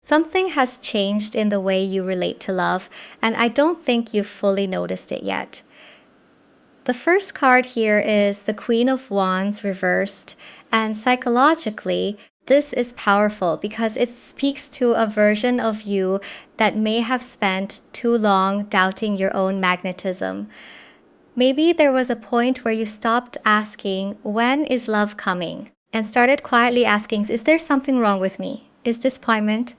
Something has changed in the way you relate to love, and I don't think you've fully noticed it yet. The first card here is the Queen of Wands reversed, and psychologically, this is powerful because it speaks to a version of you that may have spent too long doubting your own magnetism. Maybe there was a point where you stopped asking, "When is love coming?" and started quietly asking, "Is there something wrong with me? Is disappointment?"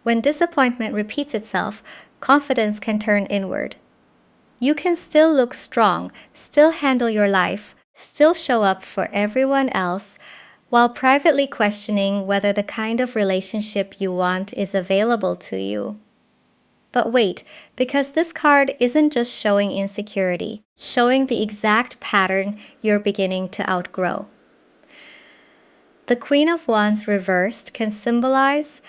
When disappointment repeats itself, confidence can turn inward. You can still look strong, still handle your life, still show up for everyone else, while privately questioning whether the kind of relationship you want is available to you. But wait, because this card isn't just showing insecurity, it's showing the exact pattern you're beginning to outgrow. The Queen of Wands reversed can symbolize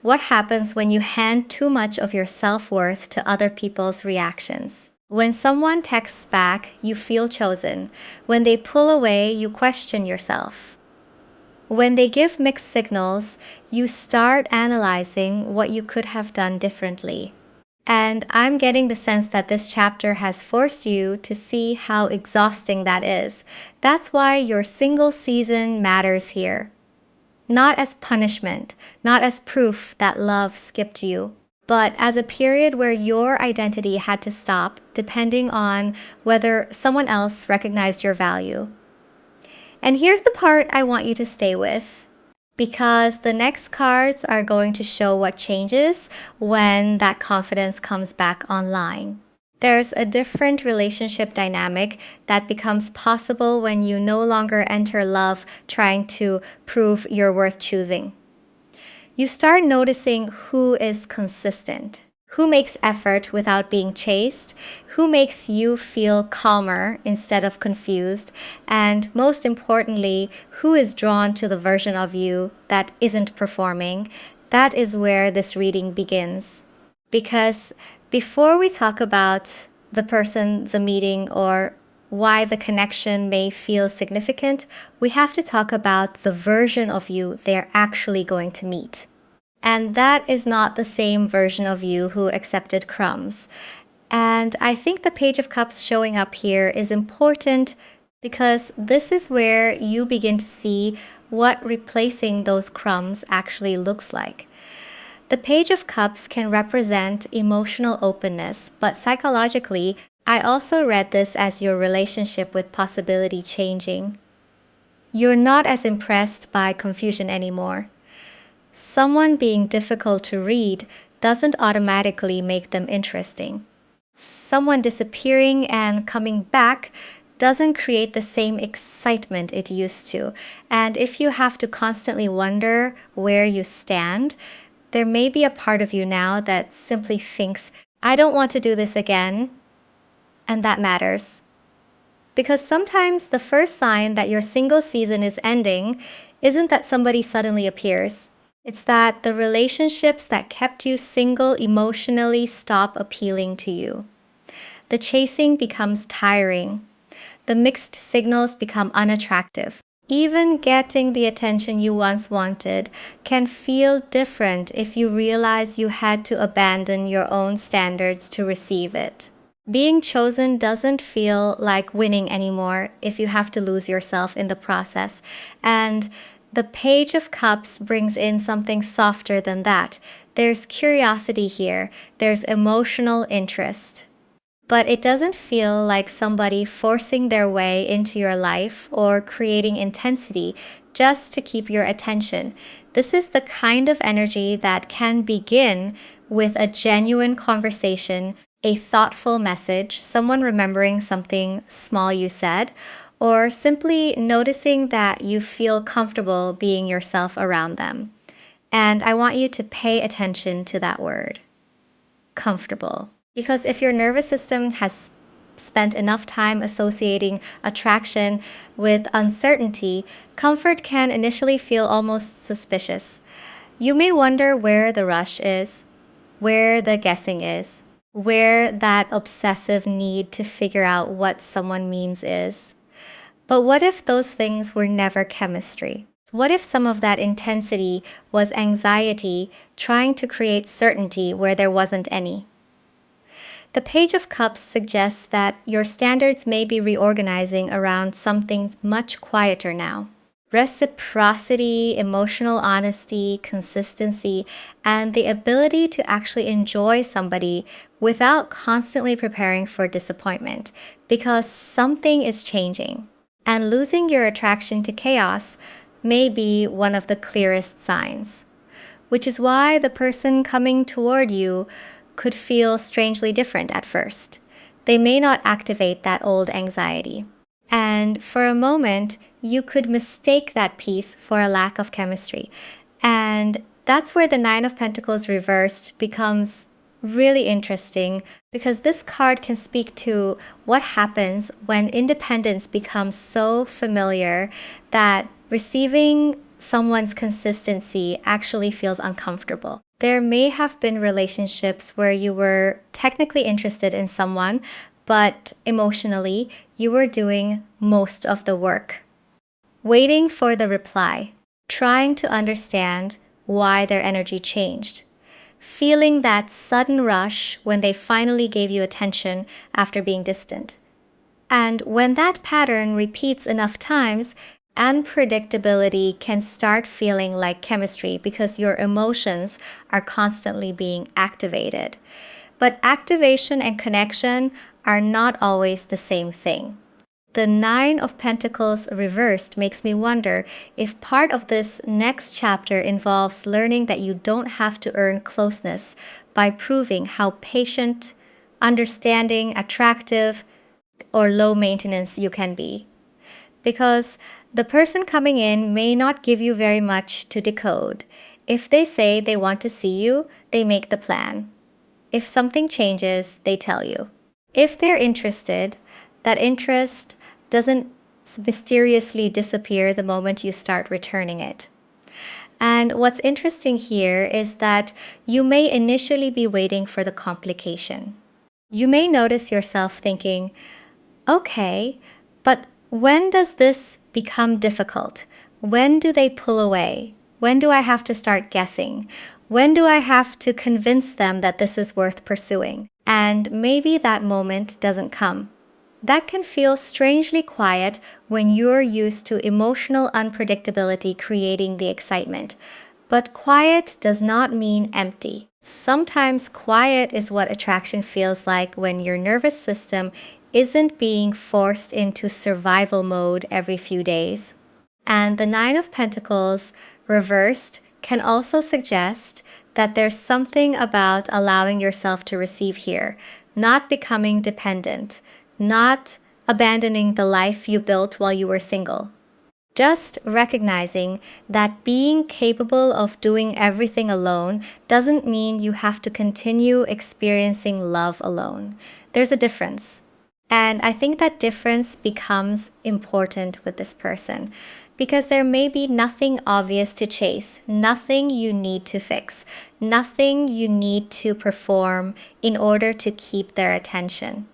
what happens when you hand too much of your self-worth to other people's reactions. When someone texts back, you feel chosen. When they pull away, you question yourself. When they give mixed signals, you start analyzing what you could have done differently. And I'm getting the sense that this chapter has forced you to see how exhausting that is. That's why your single season matters here. Not as punishment, not as proof that love skipped you, but as a period where your identity had to stop depending on whether someone else recognized your value. And here's the part I want you to stay with, because the next cards are going to show what changes when that confidence comes back online. There's a different relationship dynamic that becomes possible when you no longer enter love trying to prove you're worth choosing. You start noticing who is consistent, who makes effort without being chased, who makes you feel calmer instead of confused, and most importantly, who is drawn to the version of you that isn't performing. That is where this reading begins. Because before we talk about the person, the meeting, or why the connection may feel significant, we have to talk about the version of you they're actually going to meet. And that is not the same version of you who accepted crumbs. And I think the Page of Cups showing up here is important because this is where you begin to see what replacing those crumbs actually looks like. The Page of Cups can represent emotional openness, but psychologically, I also read this as your relationship with possibility changing. You're not as impressed by confusion anymore. Someone being difficult to read doesn't automatically make them interesting. Someone disappearing and coming back doesn't create the same excitement it used to. And if you have to constantly wonder where you stand, there may be a part of you now that simply thinks, "I don't want to do this again," and that matters. Because sometimes the first sign that your single season is ending isn't that somebody suddenly appears. It's that the relationships that kept you single emotionally stop appealing to you. The chasing becomes tiring. The mixed signals become unattractive. Even getting the attention you once wanted can feel different if you realize you had to abandon your own standards to receive it. Being chosen doesn't feel like winning anymore if you have to lose yourself in the process. And the Page of Cups brings in something softer than that. There's curiosity here. There's emotional interest. But it doesn't feel like somebody forcing their way into your life or creating intensity just to keep your attention. This is the kind of energy that can begin with a genuine conversation, a thoughtful message, someone remembering something small you said, or simply noticing that you feel comfortable being yourself around them. And I want you to pay attention to that word, comfortable. Because if your nervous system has spent enough time associating attraction with uncertainty, comfort can initially feel almost suspicious. You may wonder where the rush is, where the guessing is, where that obsessive need to figure out what someone means is. But what if those things were never chemistry? What if some of that intensity was anxiety trying to create certainty where there wasn't any? The Page of Cups suggests that your standards may be reorganizing around something much quieter now. Reciprocity, emotional honesty, consistency, and the ability to actually enjoy somebody without constantly preparing for disappointment because something is changing. And losing your attraction to chaos may be one of the clearest signs, which is why the person coming toward you could feel strangely different at first. They may not activate that old anxiety. And for a moment, you could mistake that piece for a lack of chemistry. And that's where the Nine of Pentacles reversed becomes really interesting because this card can speak to what happens when independence becomes so familiar that receiving someone's consistency actually feels uncomfortable. There may have been relationships where you were technically interested in someone, but emotionally, you were doing most of the work. Waiting for the reply, trying to understand why their energy changed, feeling that sudden rush when they finally gave you attention after being distant. And when that pattern repeats enough times, unpredictability can start feeling like chemistry because your emotions are constantly being activated. But activation and connection are not always the same thing. The Nine of Pentacles reversed makes me wonder if part of this next chapter involves learning that you don't have to earn closeness by proving how patient, understanding, attractive, or low maintenance you can be. Because the person coming in may not give you very much to decode. If they say they want to see you, they make the plan. If something changes, they tell you. If they're interested, that interest doesn't mysteriously disappear the moment you start returning it. And what's interesting here is that you may initially be waiting for the complication. You may notice yourself thinking, okay, but when does this become difficult? When do they pull away? When do I have to start guessing? When do I have to convince them that this is worth pursuing? And maybe that moment doesn't come. That can feel strangely quiet when you're used to emotional unpredictability creating the excitement. But quiet does not mean empty. Sometimes quiet is what attraction feels like when your nervous system isn't being forced into survival mode every few days. And the Nine of Pentacles reversed can also suggest that there's something about allowing yourself to receive here, not becoming dependent, not abandoning the life you built while you were single. Just recognizing that being capable of doing everything alone doesn't mean you have to continue experiencing love alone. There's a difference. And I think that difference becomes important with this person because there may be nothing obvious to chase, nothing you need to fix, nothing you need to perform in order to keep their attention.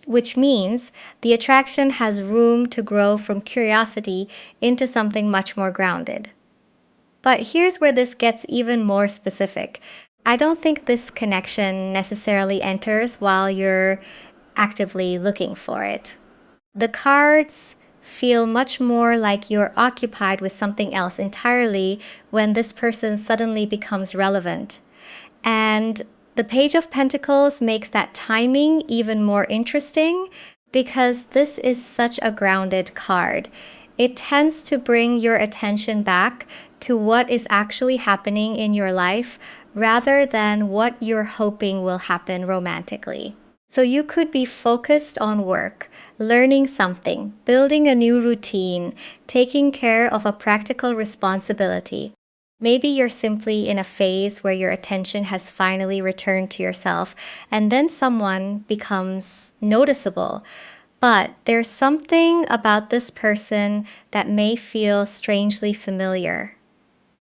Which means the attraction has room to grow from curiosity into something much more grounded. But here's where this gets even more specific. I don't think this connection necessarily enters while you're actively looking for it. The cards feel much more like you're occupied with something else entirely when this person suddenly becomes relevant. And the Page of Pentacles makes that timing even more interesting because this is such a grounded card. It tends to bring your attention back to what is actually happening in your life rather than what you're hoping will happen romantically. So you could be focused on work, learning something, building a new routine, taking care of a practical responsibility. Maybe you're simply in a phase where your attention has finally returned to yourself, and then someone becomes noticeable. But there's something about this person that may feel strangely familiar.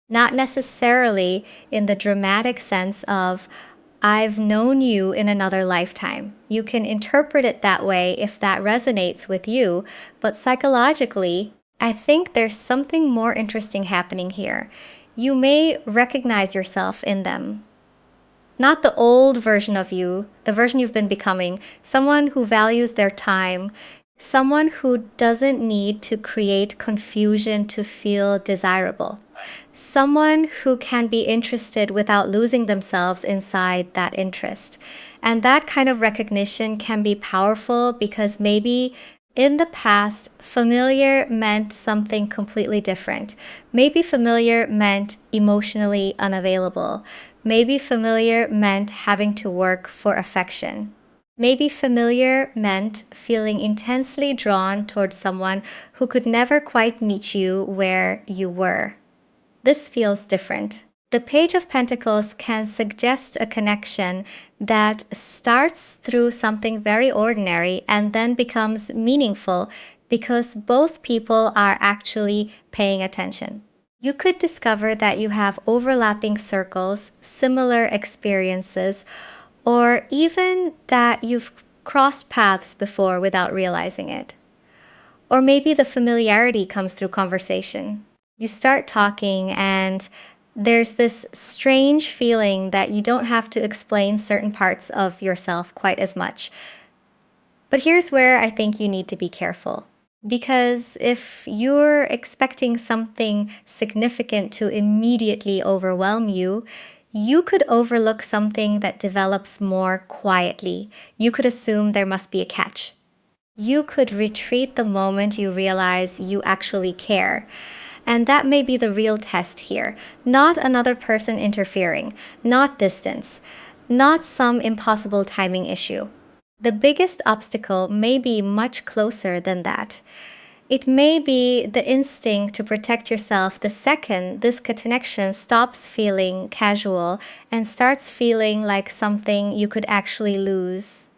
Not necessarily in the dramatic sense of, I've known you in another lifetime. You can interpret it that way if that resonates with you, but psychologically, I think there's something more interesting happening here. You may recognize yourself in them. Not the old version of you, the version you've been becoming, someone who values their time, someone who doesn't need to create confusion to feel desirable, someone who can be interested without losing themselves inside that interest. And that kind of recognition can be powerful because maybe in the past, familiar meant something completely different. Maybe familiar meant emotionally unavailable. Maybe familiar meant having to work for affection. Maybe familiar meant feeling intensely drawn towards someone who could never quite meet you where you were. This feels different. The Page of Pentacles can suggest a connection that starts through something very ordinary and then becomes meaningful because both people are actually paying attention. You could discover that you have overlapping circles, similar experiences, or even that you've crossed paths before without realizing it. Or maybe the familiarity comes through conversation. You start talking and there's this strange feeling that you don't have to explain certain parts of yourself quite as much. But here's where I think you need to be careful. Because if you're expecting something significant to immediately overwhelm you, you could overlook something that develops more quietly. You could assume there must be a catch. You could retreat the moment you realize you actually care. And that may be the real test here. Not another person interfering, not distance, not some impossible timing issue. The biggest obstacle may be much closer than that. It may be the instinct to protect yourself the second this connection stops feeling casual and starts feeling like something you could actually lose.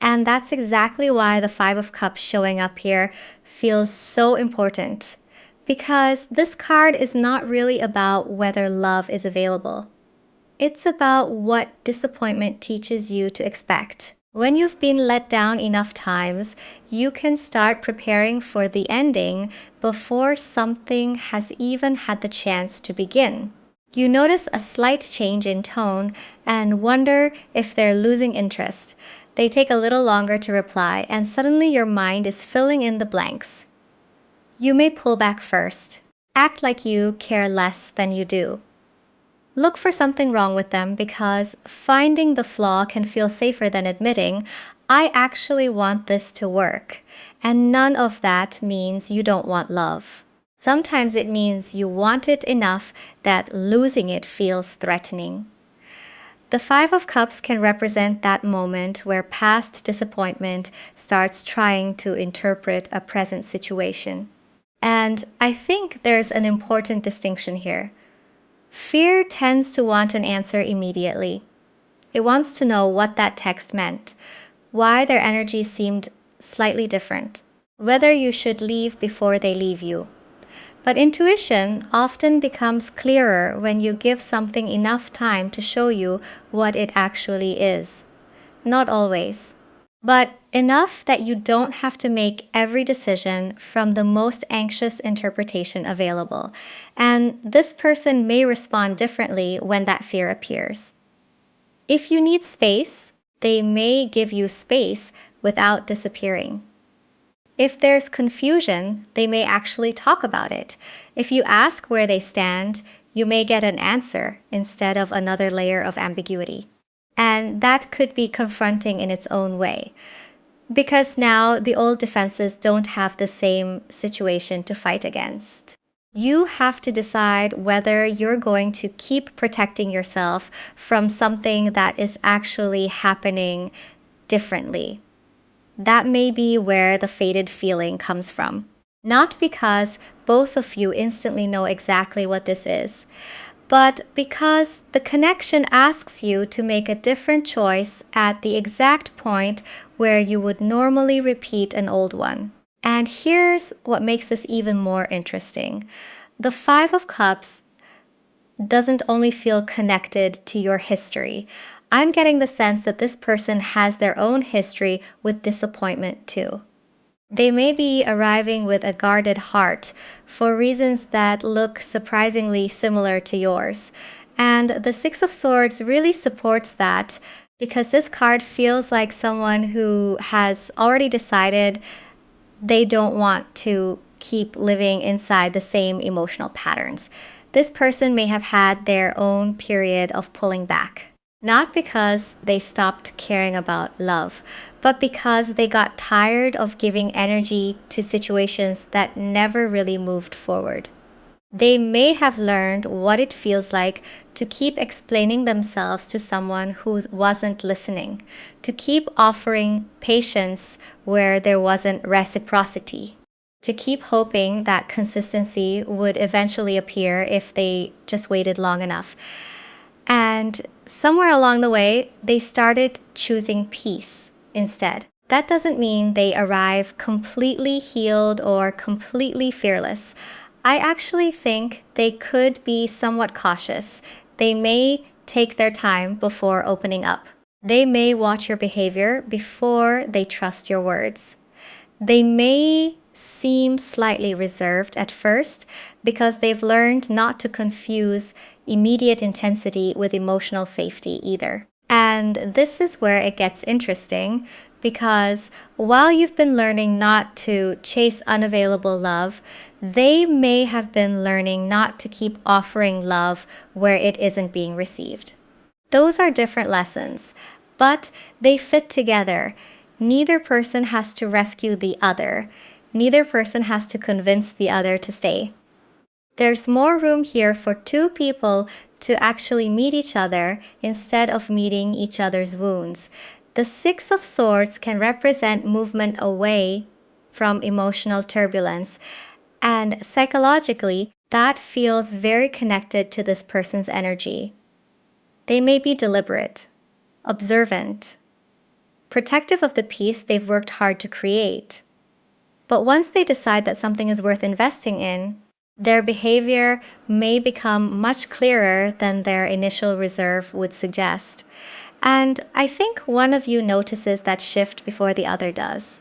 And that's exactly why the Five of Cups showing up here feels so important. Because this card is not really about whether love is available. It's about what disappointment teaches you to expect. When you've been let down enough times, you can start preparing for the ending before something has even had the chance to begin. You notice a slight change in tone and wonder if they're losing interest. They take a little longer to reply, and suddenly your mind is filling in the blanks. You may pull back first. Act like you care less than you do. Look for something wrong with them because finding the flaw can feel safer than admitting, I actually want this to work. And none of that means you don't want love. Sometimes it means you want it enough that losing it feels threatening. The Five of Cups can represent that moment where past disappointment starts trying to interpret a present situation. And I think there's an important distinction here. Fear tends to want an answer immediately. It wants to know what that text meant, why their energy seemed slightly different, whether you should leave before they leave you. But intuition often becomes clearer when you give something enough time to show you what it actually is. Not always, but enough that you don't have to make every decision from the most anxious interpretation available. And this person may respond differently when that fear appears. If you need space, they may give you space without disappearing. If there's confusion, they may actually talk about it. If you ask where they stand, you may get an answer instead of another layer of ambiguity. And that could be confronting in its own way. Because now the old defenses don't have the same situation to fight against. You have to decide whether you're going to keep protecting yourself from something that is actually happening differently. That may be where the faded feeling comes from. Not because both of you instantly know exactly what this is, but because the connection asks you to make a different choice at the exact point where you would normally repeat an old one. And here's what makes this even more interesting. The Five of Cups doesn't only feel connected to your history. I'm getting the sense that this person has their own history with disappointment too. They may be arriving with a guarded heart for reasons that look surprisingly similar to yours. And the Six of Swords really supports that because this card feels like someone who has already decided they don't want to keep living inside the same emotional patterns. This person may have had their own period of pulling back. Not because they stopped caring about love, but because they got tired of giving energy to situations that never really moved forward. They may have learned what it feels like to keep explaining themselves to someone who wasn't listening, to keep offering patience where there wasn't reciprocity, to keep hoping that consistency would eventually appear if they just waited long enough. And somewhere along the way, they started choosing peace instead. That doesn't mean they arrive completely healed or completely fearless. I actually think they could be somewhat cautious. They may take their time before opening up. They may watch your behavior before they trust your words. They may seem slightly reserved at first because they've learned not to confuse immediate intensity with emotional safety either. And this is where it gets interesting because while you've been learning not to chase unavailable love, they may have been learning not to keep offering love where it isn't being received. Those are different lessons, but they fit together. Neither person has to rescue the other. Neither person has to convince the other to stay. There's more room here for two people to actually meet each other instead of meeting each other's wounds. The Six of Swords can represent movement away from emotional turbulence, and psychologically, that feels very connected to this person's energy. They may be deliberate, observant, protective of the peace they've worked hard to create. But once they decide that something is worth investing in, their behavior may become much clearer than their initial reserve would suggest. And I think one of you notices that shift before the other does.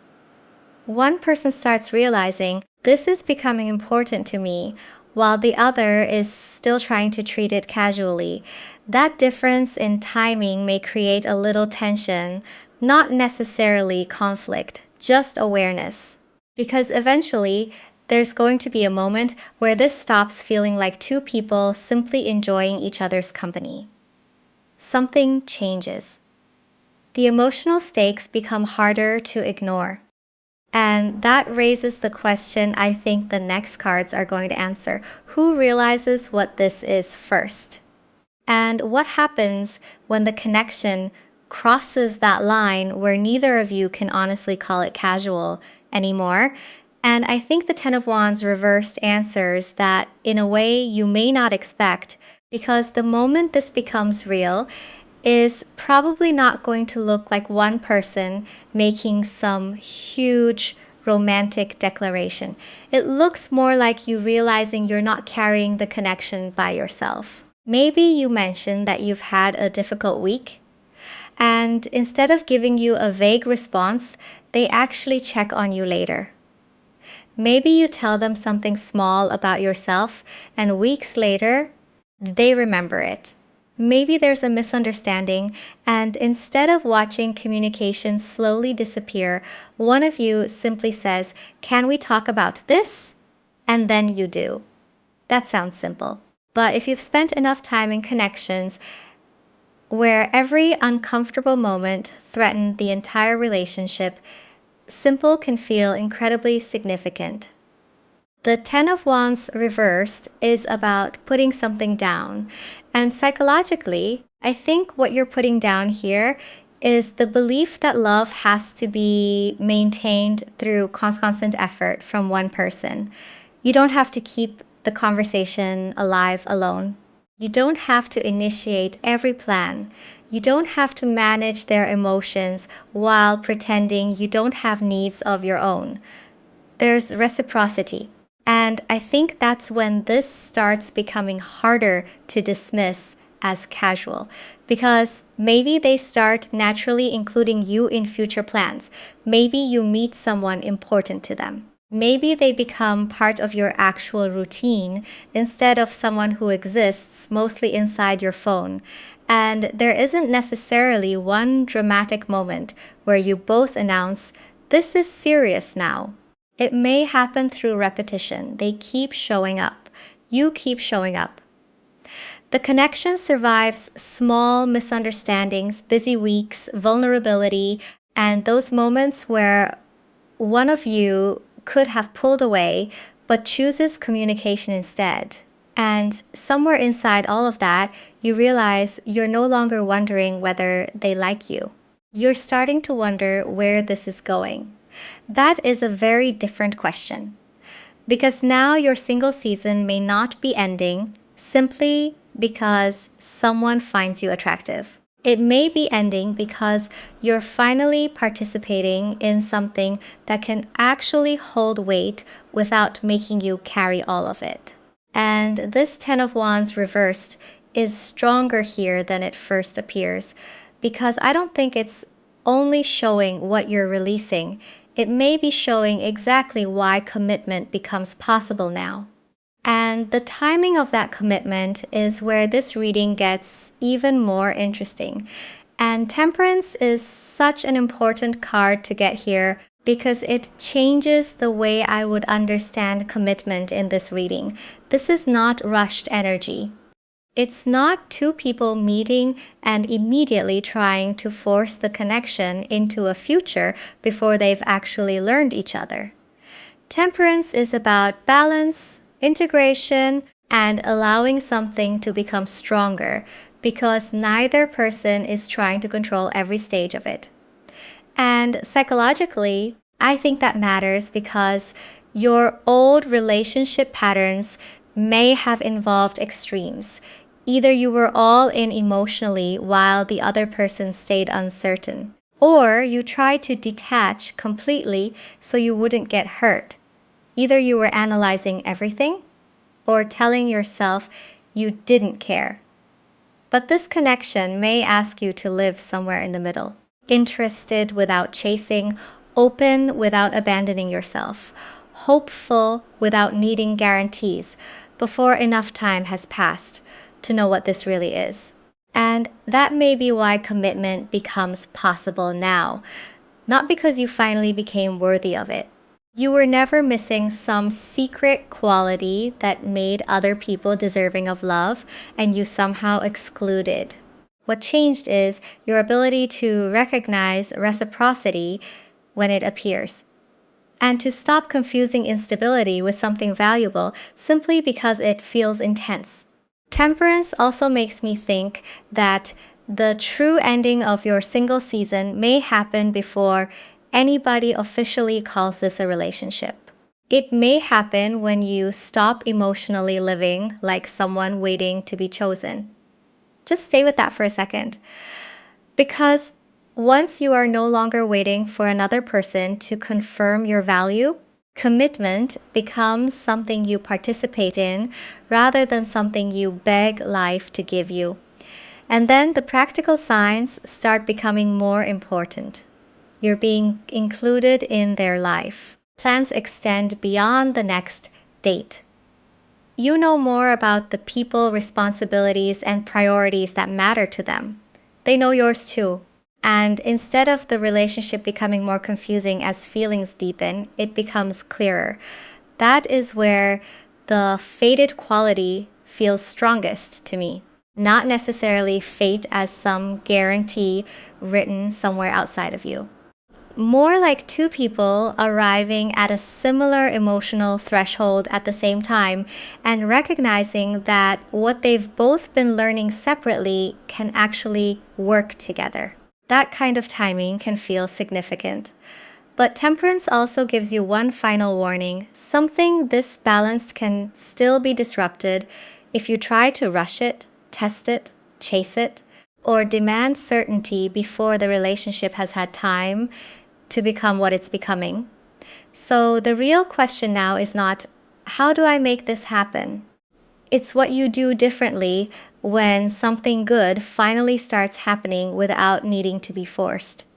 One person starts realizing this is becoming important to me, while the other is still trying to treat it casually. That difference in timing may create a little tension, not necessarily conflict, just awareness. Because eventually, there's going to be a moment where this stops feeling like two people simply enjoying each other's company. Something changes. The emotional stakes become harder to ignore. And that raises the question I think the next cards are going to answer. Who realizes what this is first? And what happens when the connection crosses that line where neither of you can honestly call it casual anymore? And I think the Ten of Wands reversed answers that in a way you may not expect, because the moment this becomes real is probably not going to look like one person making some huge romantic declaration. It looks more like you realizing you're not carrying the connection by yourself. Maybe you mentioned that you've had a difficult week, and instead of giving you a vague response, they actually check on you later. Maybe you tell them something small about yourself, and weeks later, they remember it. Maybe there's a misunderstanding, and instead of watching communication slowly disappear, one of you simply says, "Can we talk about this?" And then you do. That sounds simple. But if you've spent enough time in connections where every uncomfortable moment threatened the entire relationship, simple can feel incredibly significant. The Ten of Wands reversed is about putting something down. And psychologically, I think what you're putting down here is the belief that love has to be maintained through constant effort from one person. You don't have to keep the conversation alive alone. You don't have to initiate every plan. You don't have to manage their emotions while pretending you don't have needs of your own. There's reciprocity. And I think that's when this starts becoming harder to dismiss as casual, because maybe they start naturally including you in future plans. Maybe you meet someone important to them. Maybe they become part of your actual routine instead of someone who exists mostly inside your phone. And there isn't necessarily one dramatic moment where you both announce, "This is serious now." It may happen through repetition. They keep showing up. You keep showing up. The connection survives small misunderstandings, busy weeks, vulnerability, and those moments where one of you could have pulled away but chooses communication instead. And somewhere inside all of that, you realize you're no longer wondering whether they like you. You're starting to wonder where this is going. That is a very different question. Because now your single season may not be ending simply because someone finds you attractive. It may be ending because you're finally participating in something that can actually hold weight without making you carry all of it. And this Ten of Wands reversed is stronger here than it first appears, because I don't think it's only showing what you're releasing. It may be showing exactly why commitment becomes possible now. And the timing of that commitment is where this reading gets even more interesting. And Temperance is such an important card to get here because it changes the way I would understand commitment in this reading. This is not rushed energy. It's not two people meeting and immediately trying to force the connection into a future before they've actually learned each other. Temperance is about balance, integration, and allowing something to become stronger because neither person is trying to control every stage of it. And psychologically, I think that matters because your old relationship patterns may have involved extremes. Either you were all in emotionally while the other person stayed uncertain, or you tried to detach completely so you wouldn't get hurt. Either you were analyzing everything or telling yourself you didn't care. But this connection may ask you to live somewhere in the middle. Interested without chasing, open without abandoning yourself, hopeful without needing guarantees before enough time has passed to know what this really is. And that may be why commitment becomes possible now, not because you finally became worthy of it. You were never missing some secret quality that made other people deserving of love and you somehow excluded. What changed is your ability to recognize reciprocity when it appears, and to stop confusing instability with something valuable simply because it feels intense. Temperance also makes me think that the true ending of your single season may happen before anybody officially calls this a relationship. It may happen when you stop emotionally living like someone waiting to be chosen. Just stay with that for a second. Because once you are no longer waiting for another person to confirm your value, commitment becomes something you participate in rather than something you beg life to give you. And then the practical signs start becoming more important. You're being included in their life. Plans extend beyond the next date. You know more about the people, responsibilities, and priorities that matter to them. They know yours too. And instead of the relationship becoming more confusing as feelings deepen, it becomes clearer. That is where the fated quality feels strongest to me. Not necessarily fate as some guarantee written somewhere outside of you. More like two people arriving at a similar emotional threshold at the same time and recognizing that what they've both been learning separately can actually work together. That kind of timing can feel significant. But Temperance also gives you one final warning. Something this balanced can still be disrupted if you try to rush it, test it, chase it, or demand certainty before the relationship has had time to become what it's becoming. So the real question now is not, how do I make this happen? It's what you do differently when something good finally starts happening without needing to be forced.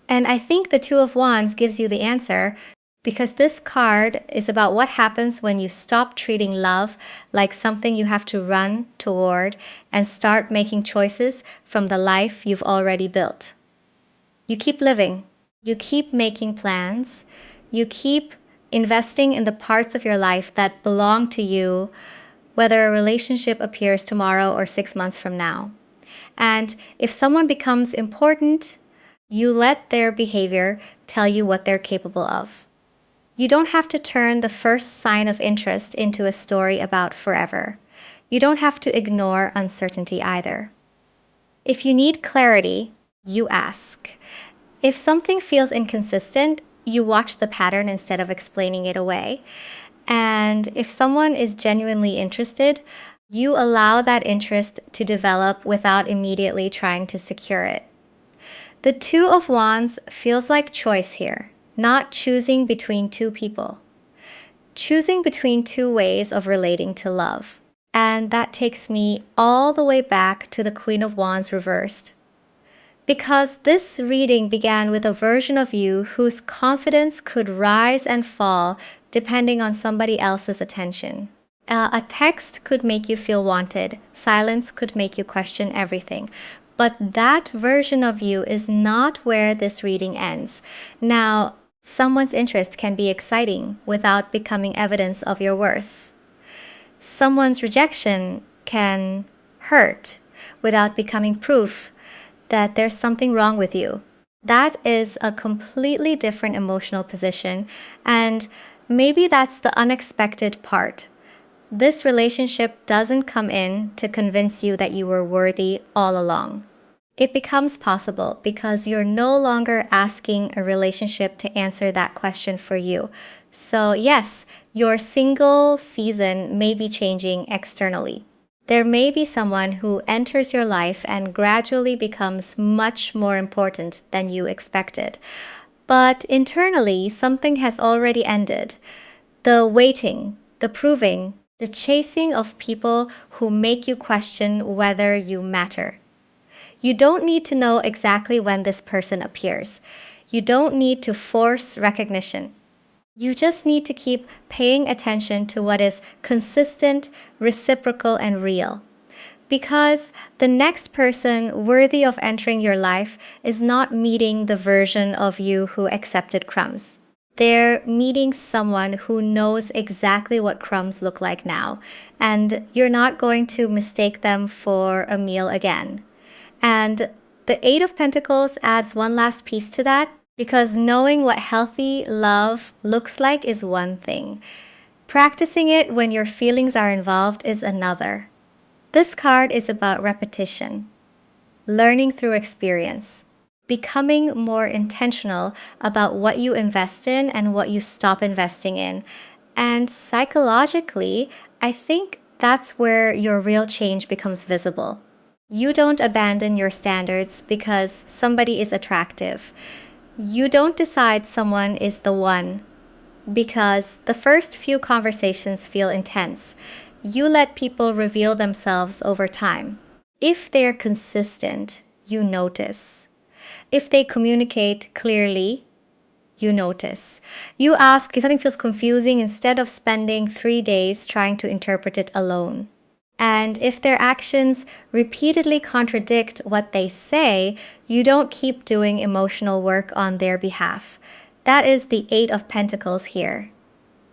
And I think the Two of Wands gives you the answer, because this card is about what happens when you stop treating love like something you have to run toward and start making choices from the life you've already built. You keep living, you keep making plans, you keep investing in the parts of your life that belong to you, whether a relationship appears tomorrow or 6 months from now. And if someone becomes important, you let their behavior tell you what they're capable of. You don't have to turn the first sign of interest into a story about forever. You don't have to ignore uncertainty either. If you need clarity, you ask. If something feels inconsistent, you watch the pattern instead of explaining it away. And if someone is genuinely interested, you allow that interest to develop without immediately trying to secure it. The Two of Wands feels like choice here, not choosing between two people. Choosing between two ways of relating to love. And that takes me all the way back to the Queen of Wands reversed. Because this reading began with a version of you whose confidence could rise and fall depending on somebody else's attention. A text could make you feel wanted. Silence could make you question everything. But that version of you is not where this reading ends. Now, someone's interest can be exciting without becoming evidence of your worth. Someone's rejection can hurt without becoming proof that there's something wrong with you. That is a completely different emotional position, and maybe that's the unexpected part. This relationship doesn't come in to convince you that you were worthy all along. It becomes possible because you're no longer asking a relationship to answer that question for you. So yes, your single season may be changing externally. There may be someone who enters your life and gradually becomes much more important than you expected. But internally, something has already ended. The waiting, the proving, the chasing of people who make you question whether you matter. You don't need to know exactly when this person appears. You don't need to force recognition. You just need to keep paying attention to what is consistent, reciprocal, and real. Because the next person worthy of entering your life is not meeting the version of you who accepted crumbs. They're meeting someone who knows exactly what crumbs look like now, and you're not going to mistake them for a meal again. And the Eight of Pentacles adds one last piece to that, because knowing what healthy love looks like is one thing. Practicing it when your feelings are involved is another. This card is about repetition, learning through experience, becoming more intentional about what you invest in and what you stop investing in. And psychologically, I think that's where your real change becomes visible. You don't abandon your standards because somebody is attractive. You don't decide someone is the one because the first few conversations feel intense. You let people reveal themselves over time. If they're consistent, you notice. If they communicate clearly, you notice. You ask if something feels confusing instead of spending 3 days trying to interpret it alone. And if their actions repeatedly contradict what they say, you don't keep doing emotional work on their behalf. That is the Eight of Pentacles here.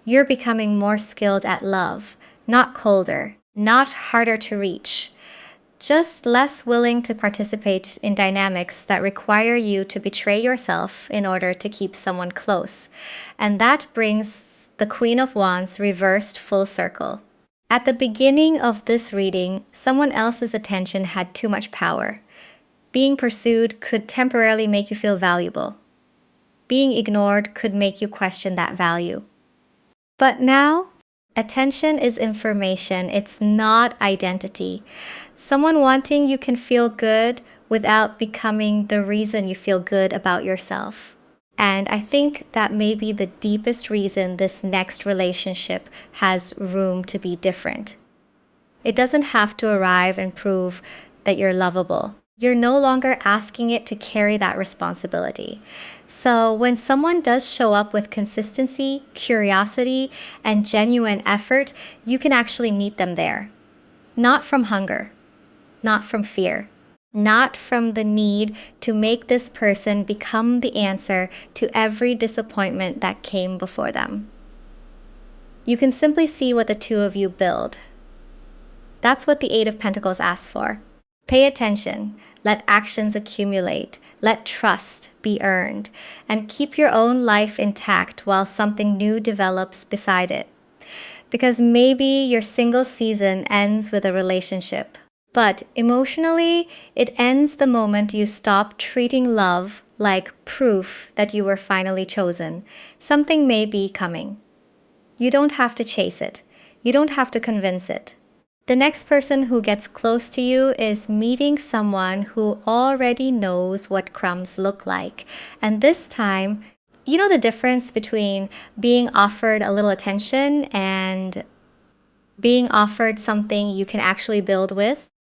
You're becoming more skilled at love, not colder, not harder to reach, just less willing to participate in dynamics that require you to betray yourself in order to keep someone close. And that brings the Queen of Wands reversed full circle. At the beginning of this reading, someone else's attention had too much power. Being pursued could temporarily make you feel valuable. Being ignored could make you question that value. But now, attention is information. It's not identity. Someone wanting you can feel good without becoming the reason you feel good about yourself. And I think that may be the deepest reason this next relationship has room to be different. It doesn't have to arrive and prove that you're lovable. You're no longer asking it to carry that responsibility. So when someone does show up with consistency, curiosity, and genuine effort, you can actually meet them there. Not from hunger, not from fear, not from the need to make this person become the answer to every disappointment that came before them. You can simply see what the two of you build. That's what the Eight of Pentacles asks for. Pay attention, let actions accumulate, let trust be earned, and keep your own life intact while something new develops beside it. Because maybe your single season ends with a relationship, but emotionally, it ends the moment you stop treating love like proof that you were finally chosen. Something may be coming. You don't have to chase it. You don't have to convince it. The next person who gets close to you is meeting someone who already knows what crumbs look like. And this time, you know the difference between being offered a little attention and being offered something you can actually build with?